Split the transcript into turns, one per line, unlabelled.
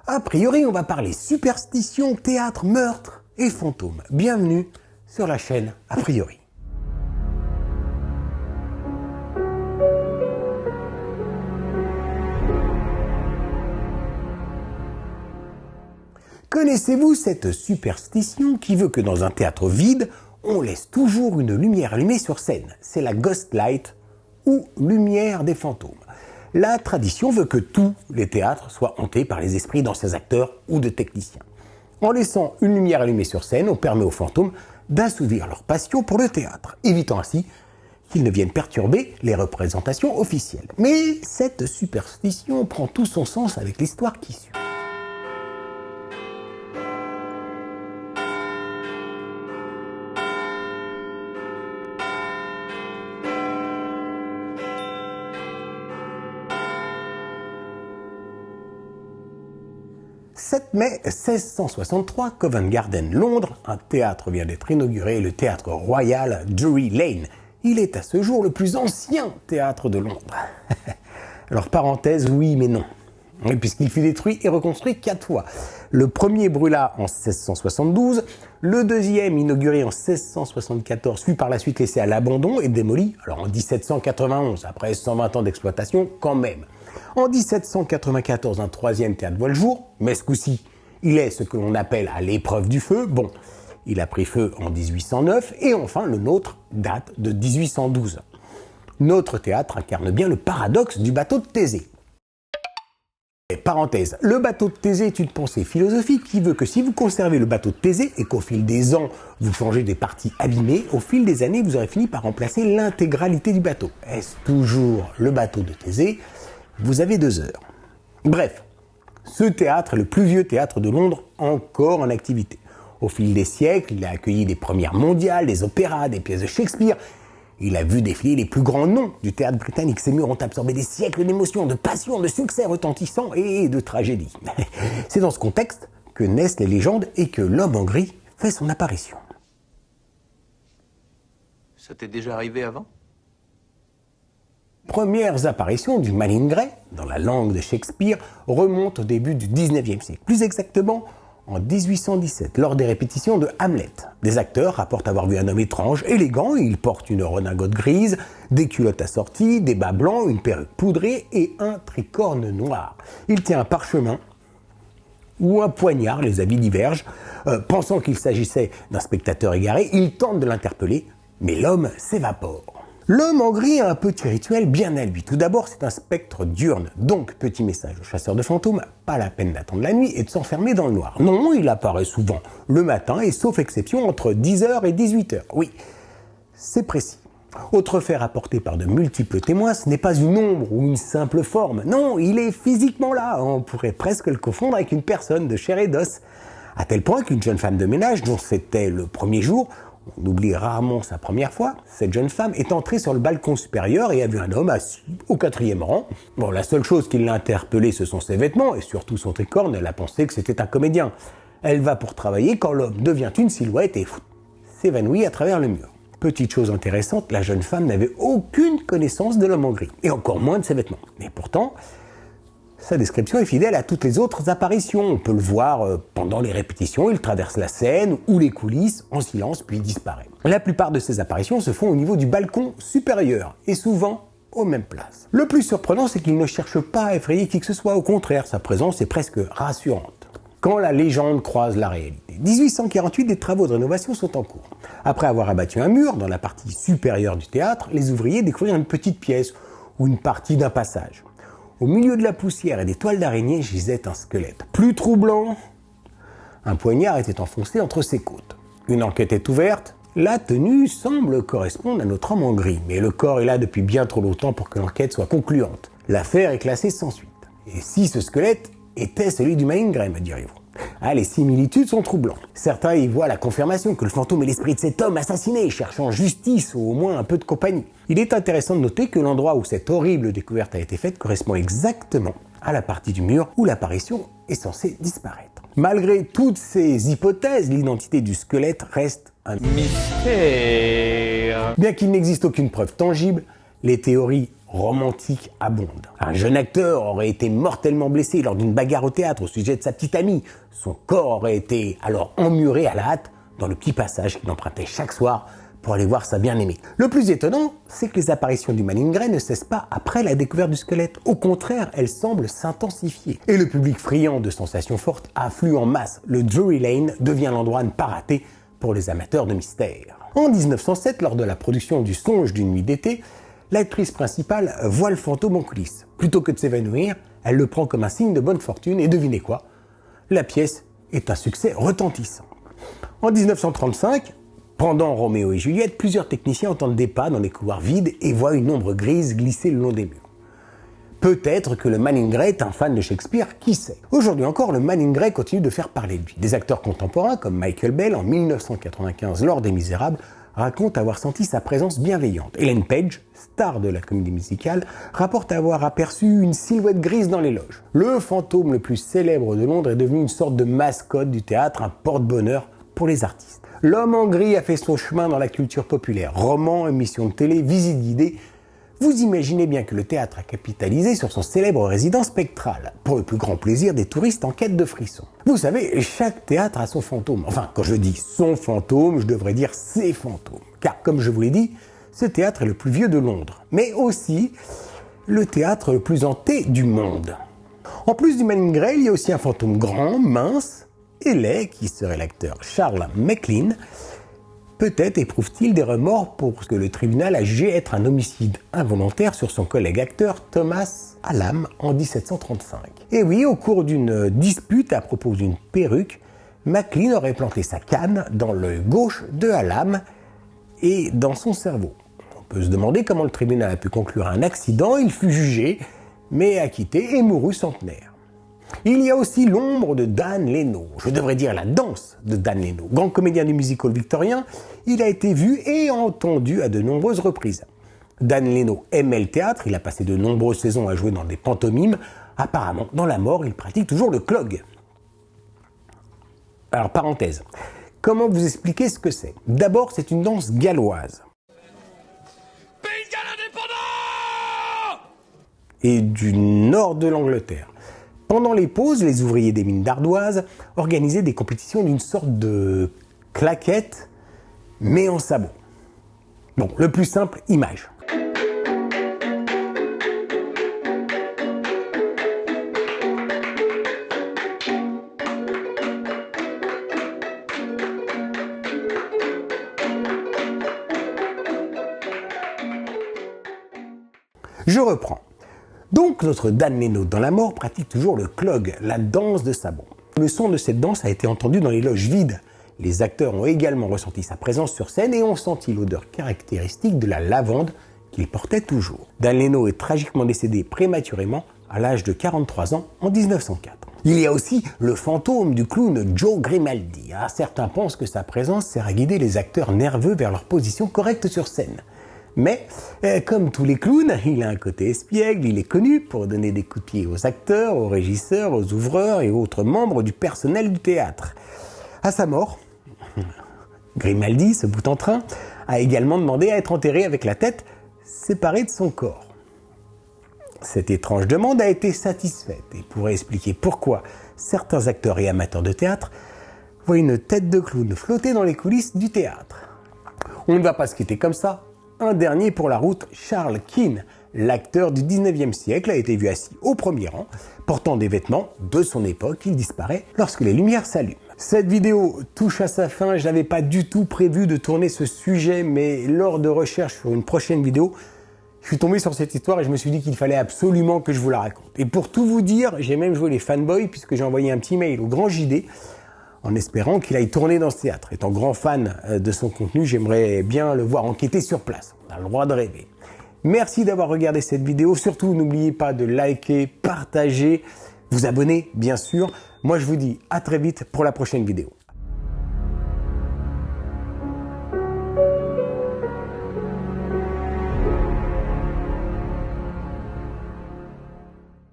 A priori, on va parler superstition, théâtre, meurtre et fantômes. Bienvenue sur la chaîne A priori. Connaissez-vous cette superstition qui veut que dans un théâtre vide, on laisse toujours une lumière allumée sur scène? C'est la ghost light ou lumière des fantômes. La tradition veut que tous les théâtres soient hantés par les esprits d'anciens acteurs ou de techniciens. En laissant une lumière allumée sur scène, on permet aux fantômes d'assouvir leur passion pour le théâtre, évitant ainsi qu'ils ne viennent perturber les représentations officielles. Mais cette superstition prend tout son sens avec l'histoire qui suit. « 7 mai 1663, Covent Garden, Londres, un théâtre vient d'être inauguré, le théâtre royal Drury Lane. Il est à ce jour le plus ancien théâtre de Londres. » Alors parenthèse, oui mais non. Oui, puisqu'il fut détruit et reconstruit 4 fois. Le premier brûla en 1672, le deuxième, inauguré en 1674, fut par la suite laissé à l'abandon et démoli, alors en 1791, après 120 ans d'exploitation quand même. En 1794, un troisième théâtre voit le jour, mais ce coup-ci, il est ce que l'on appelle à l'épreuve du feu. Bon, il a pris feu en 1809 et enfin le nôtre date de 1812. Notre théâtre incarne bien le paradoxe du bateau de Thésée. Et parenthèse, le bateau de Thésée est une pensée philosophique qui veut que si vous conservez le bateau de Thésée et qu'au fil des ans, vous changez des parties abîmées, au fil des années, vous aurez fini par remplacer l'intégralité du bateau. Est-ce toujours le bateau de Thésée ? Vous avez 2 heures. Bref, ce théâtre est le plus vieux théâtre de Londres encore en activité. Au fil des siècles, il a accueilli des premières mondiales, des opéras, des pièces de Shakespeare. Il a vu défiler les plus grands noms du théâtre britannique. Ces murs ont absorbé des siècles d'émotions, de passions, de succès retentissants et de tragédies. C'est dans ce contexte que naissent les légendes et que l'homme en gris fait son apparition.
Ça t'est déjà arrivé avant ?
Premières apparitions du malingre, dans la langue de Shakespeare, remontent au début du 19e siècle. Plus exactement, en 1817, lors des répétitions de Hamlet. Des acteurs rapportent avoir vu un homme étrange, élégant, il porte une redingote grise, des culottes assorties, des bas blancs, une perruque poudrée et un tricorne noir. Il tient un parchemin ou un poignard, les habits divergent. Pensant qu'il s'agissait d'un spectateur égaré, il tente de l'interpeller, mais l'homme s'évapore. L'homme en gris a un petit rituel bien à lui. Tout d'abord, c'est un spectre diurne. Donc, petit message aux chasseurs de fantômes, pas la peine d'attendre la nuit et de s'enfermer dans le noir. Non, il apparaît souvent le matin et sauf exception entre 10h et 18h. Oui, c'est précis. Autre fait rapporté par de multiples témoins, ce n'est pas une ombre ou une simple forme. Non, il est physiquement là. On pourrait presque le confondre avec une personne de chair et d'os. À tel point qu'une jeune femme de ménage, dont c'était le premier jour, on oublie rarement sa première fois, cette jeune femme est entrée sur le balcon supérieur et a vu un homme assis au 4e rang. Bon, la seule chose qui l'a interpellée, ce sont ses vêtements et surtout son tricorne. Elle a pensé que c'était un comédien. Elle va pour travailler quand l'homme devient une silhouette et s'évanouit à travers le mur. Petite chose intéressante, la jeune femme n'avait aucune connaissance de l'homme en gris et encore moins de ses vêtements. Mais pourtant, sa description est fidèle à toutes les autres apparitions. On peut le voir pendant les répétitions, il traverse la scène ou les coulisses en silence puis disparaît. La plupart de ces apparitions se font au niveau du balcon supérieur et souvent aux mêmes places. Le plus surprenant, c'est qu'il ne cherche pas à effrayer qui que ce soit, au contraire, sa présence est presque rassurante. Quand la légende croise la réalité. 1848, des travaux de rénovation sont en cours. Après avoir abattu un mur dans la partie supérieure du théâtre, les ouvriers découvrirent une petite pièce ou une partie d'un passage. Au milieu de la poussière et des toiles d'araignée gisait un squelette. Plus troublant, un poignard était enfoncé entre ses côtes. Une enquête est ouverte. La tenue semble correspondre à notre homme en gris, mais le corps est là depuis bien trop longtemps pour que l'enquête soit concluante. L'affaire est classée sans suite. Et si ce squelette était celui du malingre, me direz-vous? Ah, les similitudes sont troublantes. Certains y voient la confirmation que le fantôme est l'esprit de cet homme assassiné, cherchant justice ou au moins un peu de compagnie. Il est intéressant de noter que l'endroit où cette horrible découverte a été faite correspond exactement à la partie du mur où l'apparition est censée disparaître. Malgré toutes ces hypothèses, l'identité du squelette reste un mystère. Bien qu'il n'existe aucune preuve tangible, les théories romantique abonde. Un jeune acteur aurait été mortellement blessé lors d'une bagarre au théâtre au sujet de sa petite amie. Son corps aurait été alors emmuré à la hâte dans le petit passage qu'il empruntait chaque soir pour aller voir sa bien-aimée. Le plus étonnant, c'est que les apparitions du malingret ne cessent pas après la découverte du squelette. Au contraire, elles semblent s'intensifier. Et le public friand de sensations fortes afflue en masse. Le Drury Lane devient l'endroit à ne pas rater pour les amateurs de mystère. En 1907, lors de la production du Songe d'une nuit d'été, l'actrice principale voit le fantôme en coulisses. Plutôt que de s'évanouir, elle le prend comme un signe de bonne fortune et devinez quoi? La pièce est un succès retentissant. En 1935, pendant Roméo et Juliette, plusieurs techniciens entendent des pas dans les couloirs vides et voient une ombre grise glisser le long des murs. Peut-être que le malingret est un fan de Shakespeare, qui sait? Aujourd'hui encore, le malingret continue de faire parler de lui. Des acteurs contemporains comme Michael Bell en 1995 lors des Misérables racontent avoir senti sa présence bienveillante. Ellen Page, star de la comédie musicale, rapporte avoir aperçu une silhouette grise dans les loges. Le fantôme le plus célèbre de Londres est devenu une sorte de mascotte du théâtre, un porte-bonheur pour les artistes. L'homme en gris a fait son chemin dans la culture populaire. Romans, émissions de télé, visites guidées. Vous imaginez bien que le théâtre a capitalisé sur son célèbre résident spectral, pour le plus grand plaisir des touristes en quête de frissons. Vous savez, chaque théâtre a son fantôme. Enfin, quand je dis son fantôme, je devrais dire ses fantômes. Car, comme je vous l'ai dit, ce théâtre est le plus vieux de Londres, mais aussi le théâtre le plus hanté du monde. En plus du malingret, il y a aussi un fantôme grand, mince et laid, qui serait l'acteur Charles Maclean. Peut-être éprouve-t-il des remords pour ce que le tribunal a jugé être un homicide involontaire sur son collègue acteur Thomas Hallam en 1735. Et oui, au cours d'une dispute à propos d'une perruque, Maclean aurait planté sa canne dans l'œil gauche de Hallam et dans son cerveau. On peut se demander comment le tribunal a pu conclure un accident. Il fut jugé, mais acquitté et mourut centenaire. Il y a aussi l'ombre de Dan Leno, je devrais dire la danse de Dan Leno. Grand comédien du musical victorien, il a été vu et entendu à de nombreuses reprises. Dan Leno aimait le théâtre, il a passé de nombreuses saisons à jouer dans des pantomimes. Apparemment, dans la mort, il pratique toujours le clog. Alors, parenthèse, comment vous expliquer ce que c'est? D'abord, c'est une danse galloise.
Pays de Galles indépendant!
Et du nord de l'Angleterre. Pendant les pauses, les ouvriers des mines d'ardoise organisaient des compétitions d'une sorte de claquette, mais en sabot. Bon, le plus simple, image. Je reprends. Donc notre Dan Leno dans la mort pratique toujours le clog, la danse de sabot. Le son de cette danse a été entendu dans les loges vides. Les acteurs ont également ressenti sa présence sur scène et ont senti l'odeur caractéristique de la lavande qu'il portait toujours. Dan Leno est tragiquement décédé prématurément à l'âge de 43 ans en 1904. Il y a aussi le fantôme du clown Joe Grimaldi. Certains pensent que sa présence sert à guider les acteurs nerveux vers leur position correcte sur scène. Mais, comme tous les clowns, il a un côté espiègle, il est connu pour donner des coups de pied aux acteurs, aux régisseurs, aux ouvreurs et autres membres du personnel du théâtre. À sa mort, Grimaldi, ce bout en train, a également demandé à être enterré avec la tête séparée de son corps. Cette étrange demande a été satisfaite et pourrait expliquer pourquoi certains acteurs et amateurs de théâtre voient une tête de clown flotter dans les coulisses du théâtre. On ne va pas se quitter comme ça. Un dernier pour la route, Charles Keane, l'acteur du 19e siècle, a été vu assis au premier rang, portant des vêtements de son époque. Il disparaît lorsque les lumières s'allument. Cette vidéo touche à sa fin. Je n'avais pas du tout prévu de tourner ce sujet, mais lors de recherches sur une prochaine vidéo, je suis tombé sur cette histoire et je me suis dit qu'il fallait absolument que je vous la raconte. Et pour tout vous dire, j'ai même joué les fanboys puisque j'ai envoyé un petit mail au Grand JD en espérant qu'il aille tourner dans ce théâtre. Étant grand fan de son contenu, j'aimerais bien le voir enquêter sur place. On a le droit de rêver. Merci d'avoir regardé cette vidéo. Surtout, n'oubliez pas de liker, partager, vous abonner, bien sûr. Moi, je vous dis à très vite pour la prochaine vidéo.